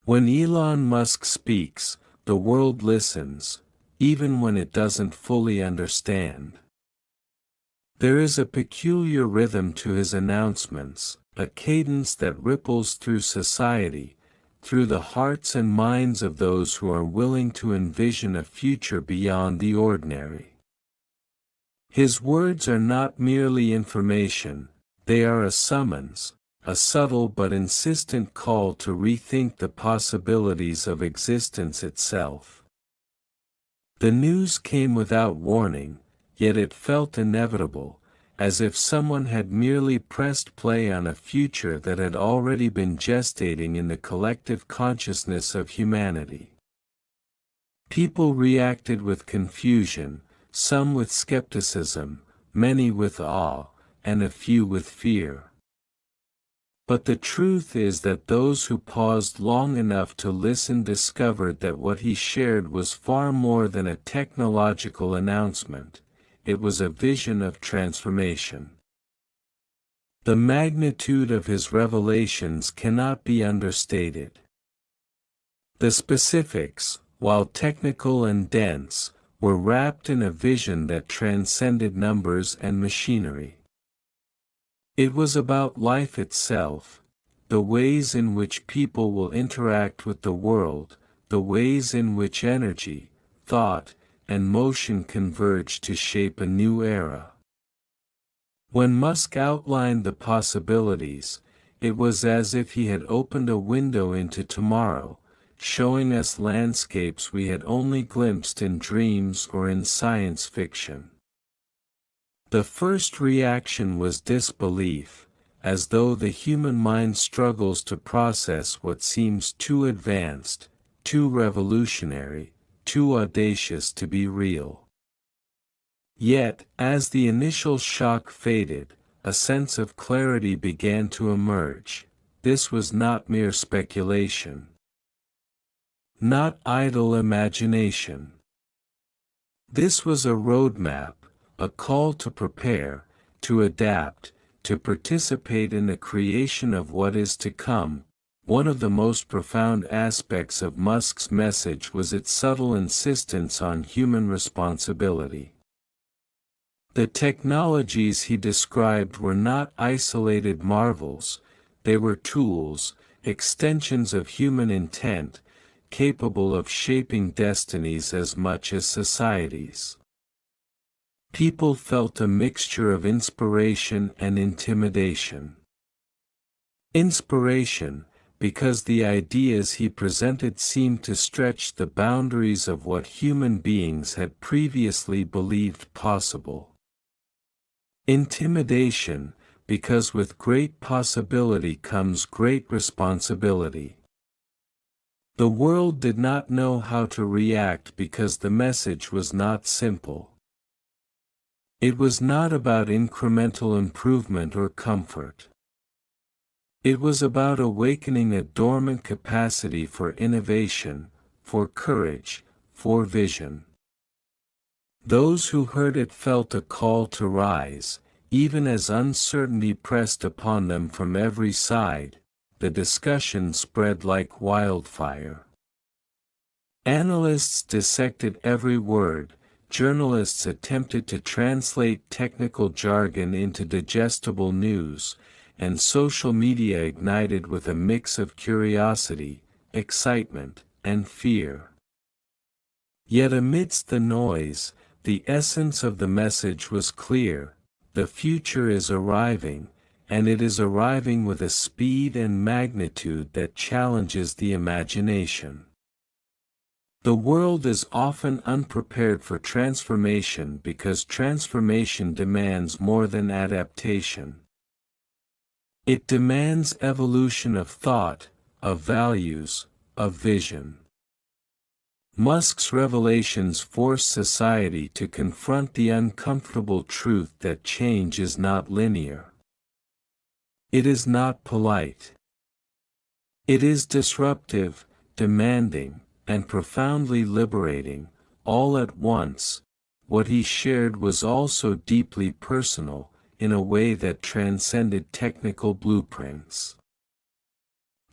When Elon Musk speaks, the world listens, even when it doesn't fully understand. There is a peculiar rhythm to his announcements, a cadence that ripples through society, through the hearts and minds of those who are willing to envision a future beyond the ordinary. His words are not merely information, they are a summons, a subtle but insistent call to rethink the possibilities of existence itself. The news came without warning, yet it felt inevitable, as if someone had merely pressed play on a future that had already been gestating in the collective consciousness of humanity. People reacted with confusion, some with skepticism, many with awe, and a few with fear. But the truth is that those who paused long enough to listen discovered that what he shared was far more than a technological announcement. It was a vision of transformation. The magnitude of his revelations cannot be understated. The specifics, while technical and dense, were wrapped in a vision that transcended numbers and machinery. It was about life itself, the ways in which people will interact with the world, the ways in which energy, thought, and motion converge to shape a new era. When Musk outlined the possibilities, it was as if he had opened a window into tomorrow, showing us landscapes we had only glimpsed in dreams or in science fiction. The first reaction was disbelief, as though the human mind struggles to process what seems too advanced, too revolutionary, too audacious to be real. Yet, as the initial shock faded, a sense of clarity began to emerge. This was not mere speculation. Not idle imagination. This was a roadmap, a call to prepare, to adapt, to participate in the creation of what is to come. One of the most profound aspects of Musk's message was its subtle insistence on human responsibility. The technologies he described were not isolated marvels, they were tools, extensions of human intent, capable of shaping destinies as much as societies. People felt a mixture of inspiration and intimidation. Inspiration, because the ideas he presented seemed to stretch the boundaries of what human beings had previously believed possible. Intimidation, because with great possibility comes great responsibility. The world did not know how to react because the message was not simple. It was not about incremental improvement or comfort. It was about awakening a dormant capacity for innovation, for courage, for vision. Those who heard it felt a call to rise, even as uncertainty pressed upon them from every side. The discussion spread like wildfire. Analysts dissected every word, journalists attempted to translate technical jargon into digestible news, and social media ignited with a mix of curiosity, excitement, and fear. Yet amidst the noise, the essence of the message was clear: the future is arriving, and it is arriving with a speed and magnitude that challenges the imagination. The world is often unprepared for transformation because transformation demands more than adaptation. It demands evolution of thought, of values, of vision. Musk's revelations force society to confront the uncomfortable truth that change is not linear. It is not polite. It is disruptive, demanding, and profoundly liberating, all at once. What he shared was also deeply personal, in a way that transcended technical blueprints.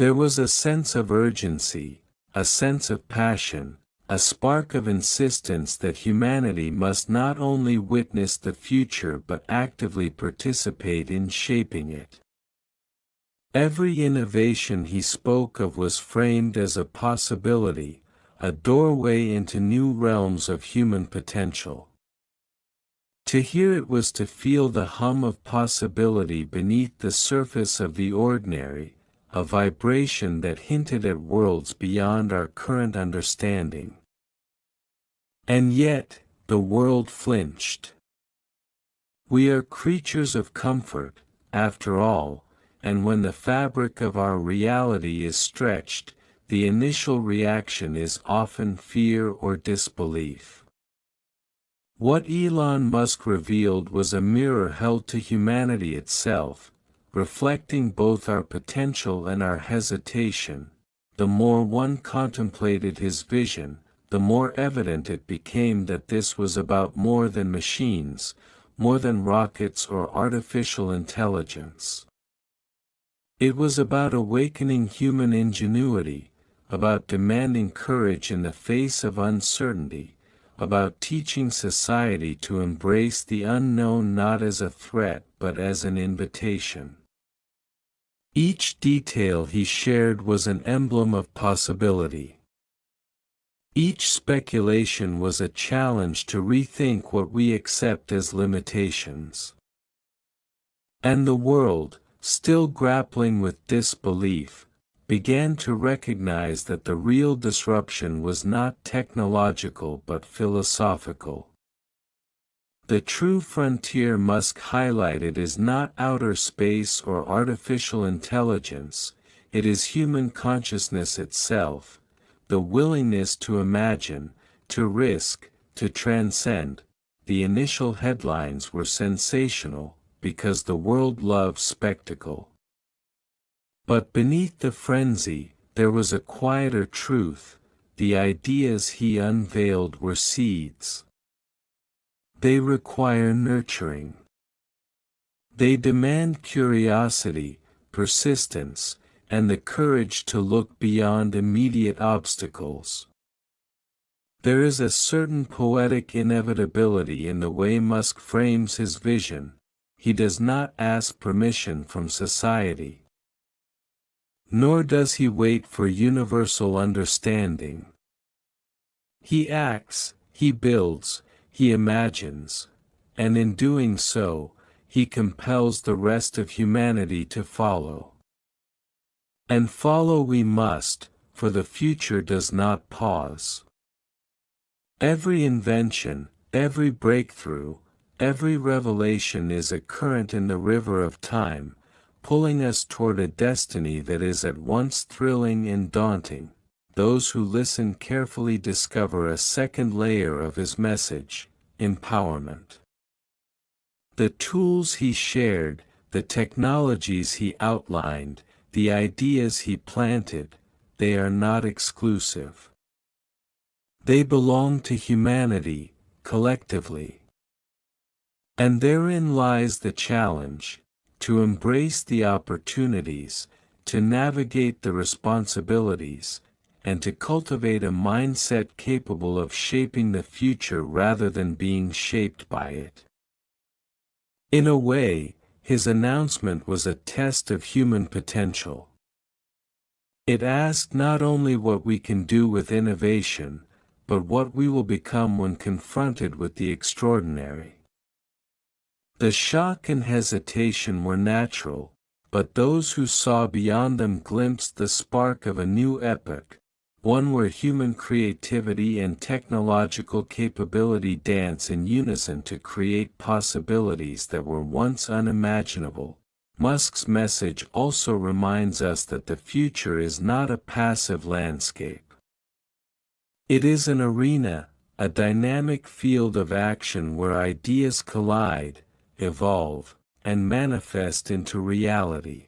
There was a sense of urgency, a sense of passion, a spark of insistence that humanity must not only witness the future but actively participate in shaping it. Every innovation he spoke of was framed as a possibility, a doorway into new realms of human potential. To hear it was to feel the hum of possibility beneath the surface of the ordinary, a vibration that hinted at worlds beyond our current understanding. And yet, the world flinched. We are creatures of comfort, after all, and when the fabric of our reality is stretched, the initial reaction is often fear or disbelief. What Elon Musk revealed was a mirror held to humanity itself, reflecting both our potential and our hesitation. The more one contemplated his vision, the more evident it became that this was about more than machines, more than rockets or artificial intelligence. It was about awakening human ingenuity, about demanding courage in the face of uncertainty, about teaching society to embrace the unknown not as a threat but as an invitation. Each detail he shared was an emblem of possibility. Each speculation was a challenge to rethink what we accept as limitations. And the world, still grappling with disbelief, began to recognize that the real disruption was not technological but philosophical. The true frontier Musk highlighted is not outer space or artificial intelligence, it is human consciousness itself. The willingness to imagine, to risk, to transcend. The initial headlines were sensational, because the world loves spectacle. But beneath the frenzy, there was a quieter truth. The ideas he unveiled were seeds. They require nurturing. They demand curiosity, persistence, and the courage to look beyond immediate obstacles. There is a certain poetic inevitability in the way Musk frames his vision. He does not ask permission from society. Nor does he wait for universal understanding. He acts, he builds, he imagines, and in doing so, he compels the rest of humanity to follow. And follow we must, for the future does not pause. Every invention, every breakthrough, every revelation is a current in the river of time, pulling us toward a destiny that is at once thrilling and daunting. Those who listen carefully discover a second layer of his message: empowerment. The tools he shared, the technologies he outlined, the ideas he planted, they are not exclusive. They belong to humanity, collectively. And therein lies the challenge, to embrace the opportunities, to navigate the responsibilities, and to cultivate a mindset capable of shaping the future rather than being shaped by it. In a way, his announcement was a test of human potential. It asked not only what we can do with innovation, but what we will become when confronted with the extraordinary. The shock and hesitation were natural, but those who saw beyond them glimpsed the spark of a new epoch, one where human creativity and technological capability dance in unison to create possibilities that were once unimaginable. Musk's message also reminds us that the future is not a passive landscape. It is an arena, a dynamic field of action where ideas collide, evolve, and manifest into reality.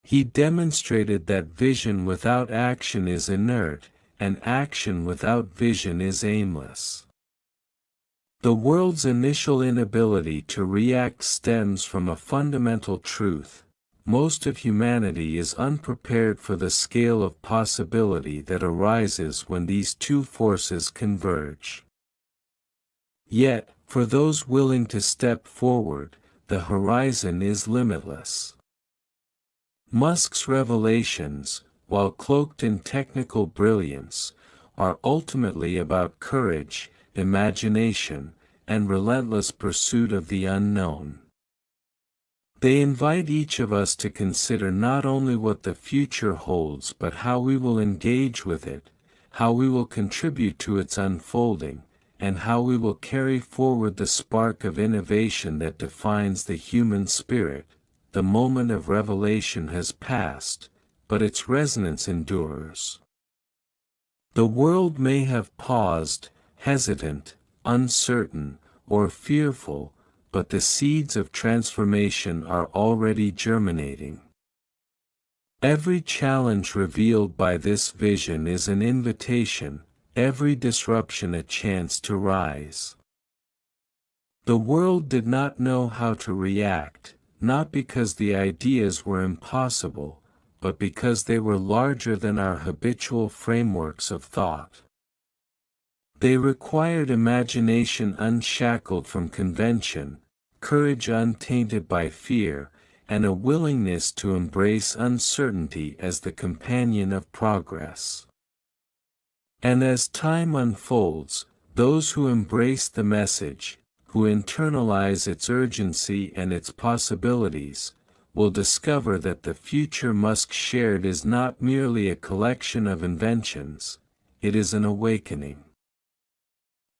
He demonstrated that vision without action is inert, and action without vision is aimless. The world's initial inability to react stems from a fundamental truth: most of humanity is unprepared for the scale of possibility that arises when these two forces converge. Yet, for those willing to step forward, the horizon is limitless. Musk's revelations, while cloaked in technical brilliance, are ultimately about courage, imagination, and relentless pursuit of the unknown. They invite each of us to consider not only what the future holds but how we will engage with it, how we will contribute to its unfolding, and how we will carry forward the spark of innovation that defines the human spirit. The moment of revelation has passed, but its resonance endures. The world may have paused, hesitant, uncertain, or fearful, but the seeds of transformation are already germinating. Every challenge revealed by this vision is an invitation, every disruption a chance to rise. The world did not know how to react, not because the ideas were impossible, but because they were larger than our habitual frameworks of thought. They required imagination unshackled from convention, courage untainted by fear, and a willingness to embrace uncertainty as the companion of progress. And as time unfolds, those who embrace the message, who internalize its urgency and its possibilities, will discover that the future Musk shared is not merely a collection of inventions, it is an awakening.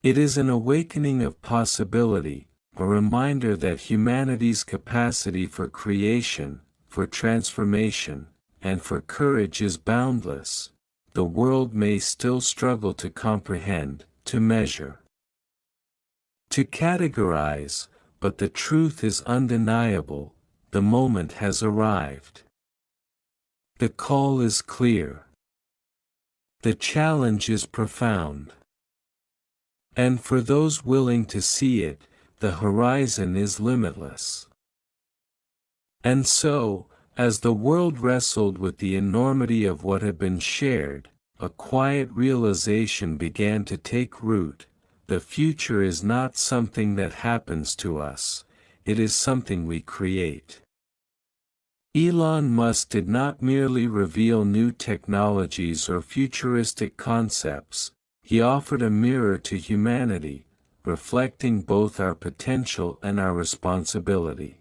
It is an awakening of possibility, a reminder that humanity's capacity for creation, for transformation, and for courage is boundless. The world may still struggle to comprehend, to measure, to categorize, but the truth is undeniable, the moment has arrived. The call is clear. The challenge is profound. And for those willing to see it, the horizon is limitless. And so, as the world wrestled with the enormity of what had been shared, a quiet realization began to take root. The future is not something that happens to us, it is something we create. Elon Musk did not merely reveal new technologies or futuristic concepts, he offered a mirror to humanity, reflecting both our potential and our responsibility.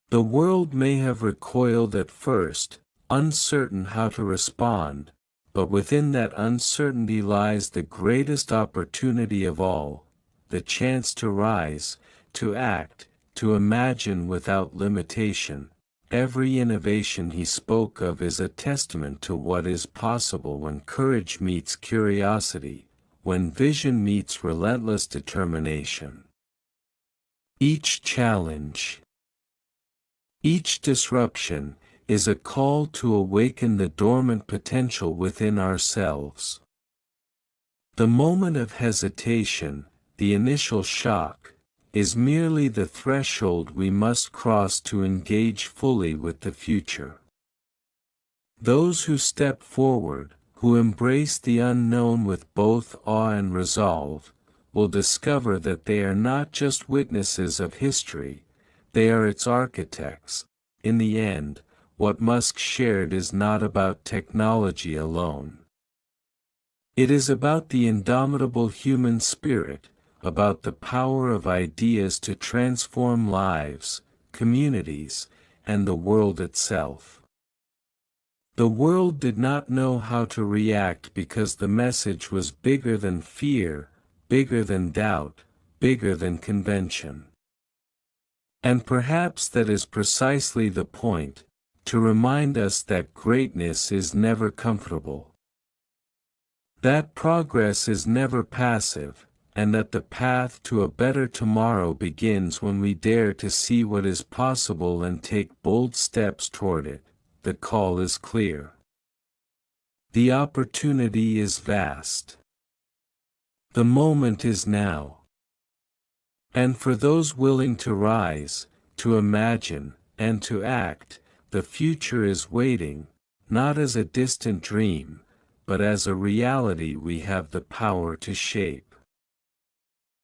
The world may have recoiled at first, uncertain how to respond, but within that uncertainty lies the greatest opportunity of all, the chance to rise, to act, to imagine without limitation. Every innovation he spoke of is a testament to what is possible when courage meets curiosity, when vision meets relentless determination. Each challenge, each disruption, is a call to awaken the dormant potential within ourselves. The moment of hesitation, the initial shock, is merely the threshold we must cross to engage fully with the future. Those who step forward, who embrace the unknown with both awe and resolve, will discover that they are not just witnesses of history, they are its architects. In the end, what Musk shared is not about technology alone. It is about the indomitable human spirit, about the power of ideas to transform lives, communities, and the world itself. The world did not know how to react because the message was bigger than fear, bigger than doubt, bigger than convention. And perhaps that is precisely the point, to remind us that greatness is never comfortable, that progress is never passive, and that the path to a better tomorrow begins when we dare to see what is possible and take bold steps toward it. The call is clear. The opportunity is vast. The moment is now. And for those willing to rise, to imagine, and to act, the future is waiting, not as a distant dream, but as a reality we have the power to shape.